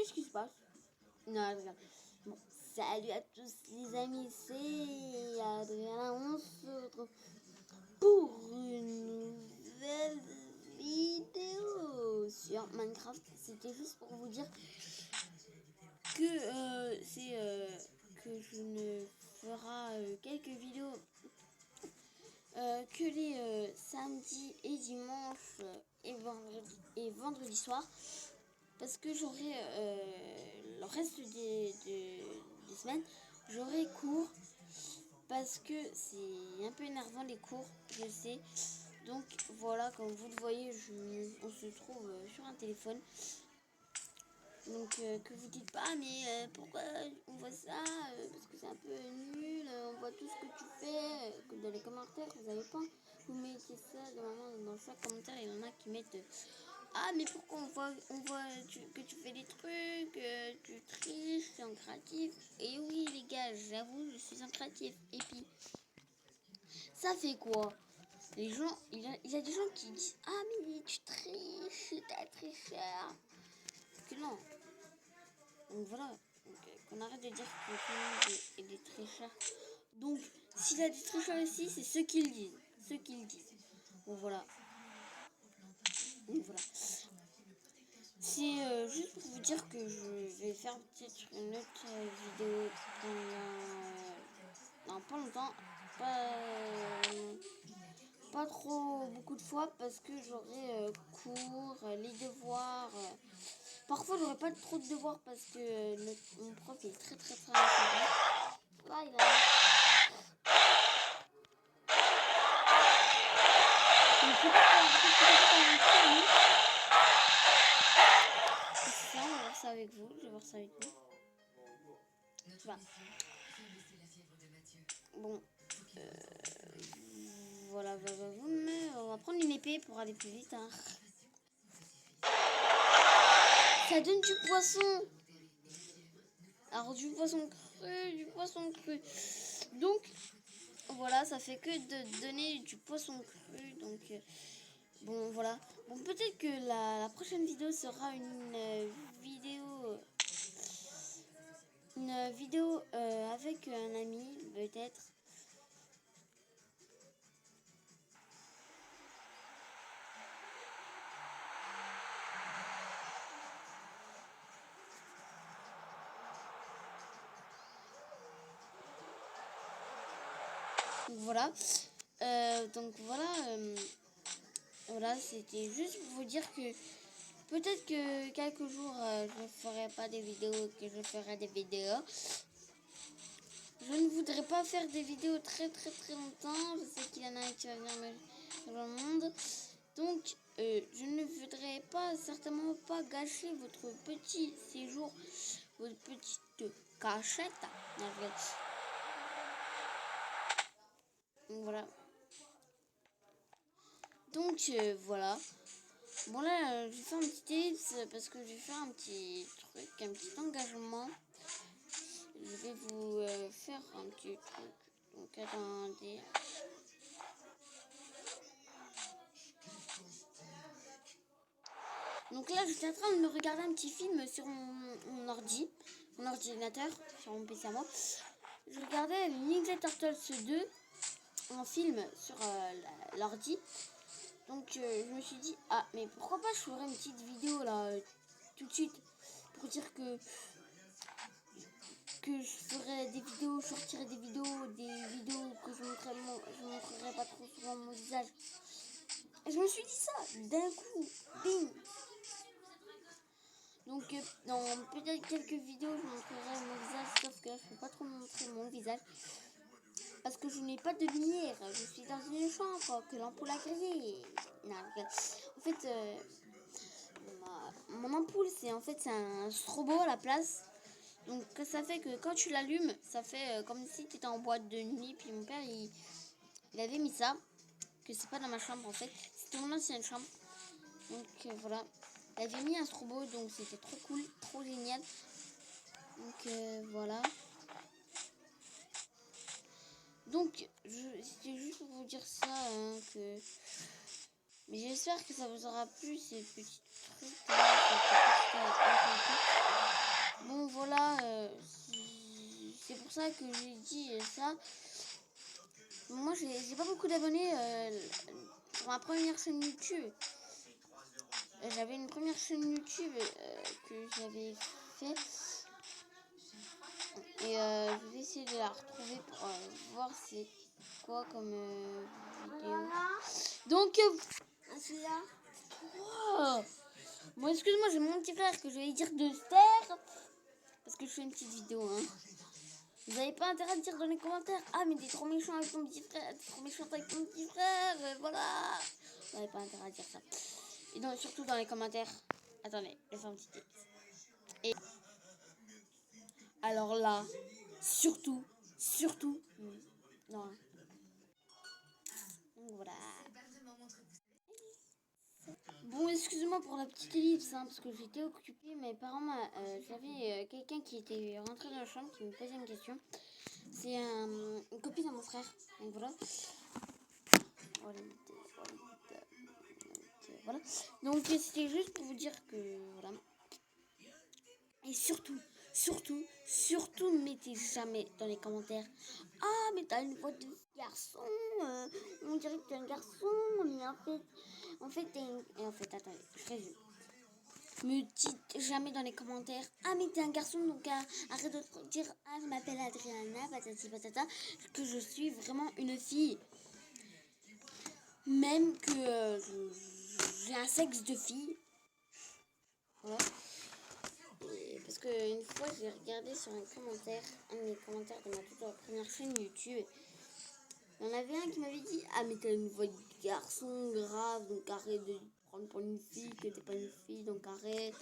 qu'est-ce qui se passe? Non, regarde. Bon, salut à tous les amis, c'est Adrien, on se retrouve pour une nouvelle vidéo sur Minecraft. C'était juste pour vous dire que que je ne ferai quelques vidéos que les samedis et dimanches et vendredi soir, parce que j'aurai le reste des semaines, j'aurai cours, parce que c'est un peu énervant les cours, je sais. Donc voilà, comme vous le voyez, on se trouve sur un téléphone. Donc que vous dites pas, mais pourquoi on voit ça, parce que c'est un peu nul, on voit tout ce que tu fais, que dans les commentaires, vous avez pas, vous mettez ça dans chaque commentaire, il y en a qui mettent ah mais pourquoi on voit que tu fais des trucs, tu triches, c'est un créatif. Et oui les gars, j'avoue, je suis un créatif. Et puis ça fait quoi? Les gens, il y a des gens qui disent ah mais tu triches, t'es un tricheur. Que non. Donc voilà, qu'on arrête de dire que tout le monde est des tricheurs. Donc s'il y a des tricheurs ici, c'est ceux qui le disent. Ceux qui le disent. Bon voilà. Donc voilà. C'est juste pour vous dire que je vais faire peut-être une autre vidéo dans pas longtemps. Pas trop beaucoup de fois, parce que j'aurai cours, les devoirs. Parfois j'aurai pas trop de devoirs parce que mon prof est très intelligent. Là il a... On va voir ça avec vous. Je vais voir ça avec vous. Voilà. Bon. Voilà. On va prendre une épée pour aller plus vite. Hein. Ça donne du poisson. Alors du poisson cru. Donc voilà, ça fait que de donner du poisson cru. Donc bon voilà. Bon, peut-être que la prochaine vidéo sera une vidéo avec un ami, peut-être. Voilà. Voilà, c'était juste pour vous dire que peut-être que quelques jours je ne ferai pas des vidéos, que je ferai des vidéos. Je ne voudrais pas faire des vidéos très longtemps. Je sais qu'il y en a qui va venir me dans le monde. Donc je ne voudrais certainement pas gâcher votre petit séjour, votre petite cachette. Voilà. Donc voilà. Bon là, je vais faire un petit tips parce que je vais faire un petit truc, un petit engagement. Je vais vous faire un petit truc. Donc attendez. Donc là, j'étais en train de me regarder un petit film sur mon ordinateur, sur mon PC à moi. Je regardais Ninja Turtles 2 en film sur l'ordi. Donc je me suis dit, ah mais pourquoi pas je ferais une petite vidéo là tout de suite pour dire que je ferais des vidéos, je sortirais des vidéos que je montrerai pas trop souvent mon visage. Et je me suis dit ça d'un coup, bing. Donc dans peut-être quelques vidéos je montrerai mon visage, sauf que là je peux pas trop montrer mon visage parce que je n'ai pas de lumière, je suis dans une chambre que l'ampoule a grillée. Non, en fait mon ampoule c'est un strobo à la place. Donc ça fait que quand tu l'allumes, ça fait comme si tu étais en boîte de nuit. Puis mon père il avait mis ça, que c'est pas dans ma chambre en fait, c'était mon ancienne chambre. Donc voilà, il avait mis un strobo, donc c'était trop cool, trop génial. Donc voilà. Donc c'était juste pour vous dire ça, hein, que... Mais j'espère que ça vous aura plu ces petits trucs. ça que j'ai dit ça. Moi, j'ai pas beaucoup d'abonnés pour ma première chaîne YouTube. J'avais une première chaîne YouTube que j'avais fait. Et je vais essayer de la retrouver pour voir c'est quoi comme vidéo. Donc, celui-là. Wow. Bon, excuse-moi, j'ai mon petit frère que je vais dire de se taire. Parce que je fais une petite vidéo. Hein. Vous n'avez pas intérêt à dire dans les commentaires. Ah, mais t'es trop méchant avec ton petit frère. T'es trop méchant avec ton petit frère. Voilà. Vous n'avez pas intérêt à dire ça. Et donc, surtout dans les commentaires. Attendez, laissez un petit texte. Et alors là, surtout. Non. Donc voilà. Bon, excusez-moi pour la petite ellipse, hein, parce que j'étais occupée. Mes parents, j'avais quelqu'un qui était rentré dans la chambre qui me posait une question. C'est une copine de mon frère. Donc voilà. Voilà. Donc c'était juste pour vous dire que voilà. Et surtout, mettez jamais dans les commentaires. Ah, mais t'as une voix de garçon. On dirait que t'es un garçon. Mais en fait, t'es une... Et en fait, attendez, je résume. Me dites jamais dans les commentaires. Ah, mais t'es un garçon, donc arrête de dire. Ah, je m'appelle Adriana, patati patata. Que je suis vraiment une fille. Même que j'ai un sexe de fille. Voilà. Parce qu'une fois, j'ai regardé sur un commentaire, un de mes commentaires de ma toute première chaîne YouTube. Il y en avait un qui m'avait dit « Ah, mais t'as une voix de garçon grave, donc arrête de te prendre pour une fille, que t'es pas une fille, donc arrête.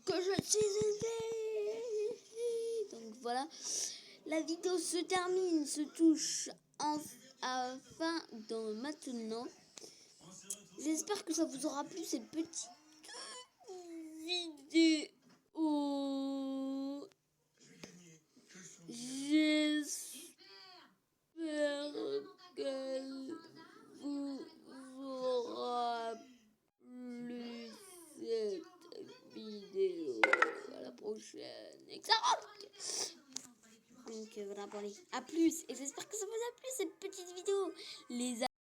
Que je suis une fille !» Donc voilà, la vidéo se termine, se touche à fin dans maintenant. J'espère que ça vous aura plu cette petite vidéo. J'espère qu'elle vous aura plu cette vidéo. À la prochaine. Excellent. Donc voilà, bon, allez, à plus. Et j'espère que ça vous a plu cette petite vidéo. Les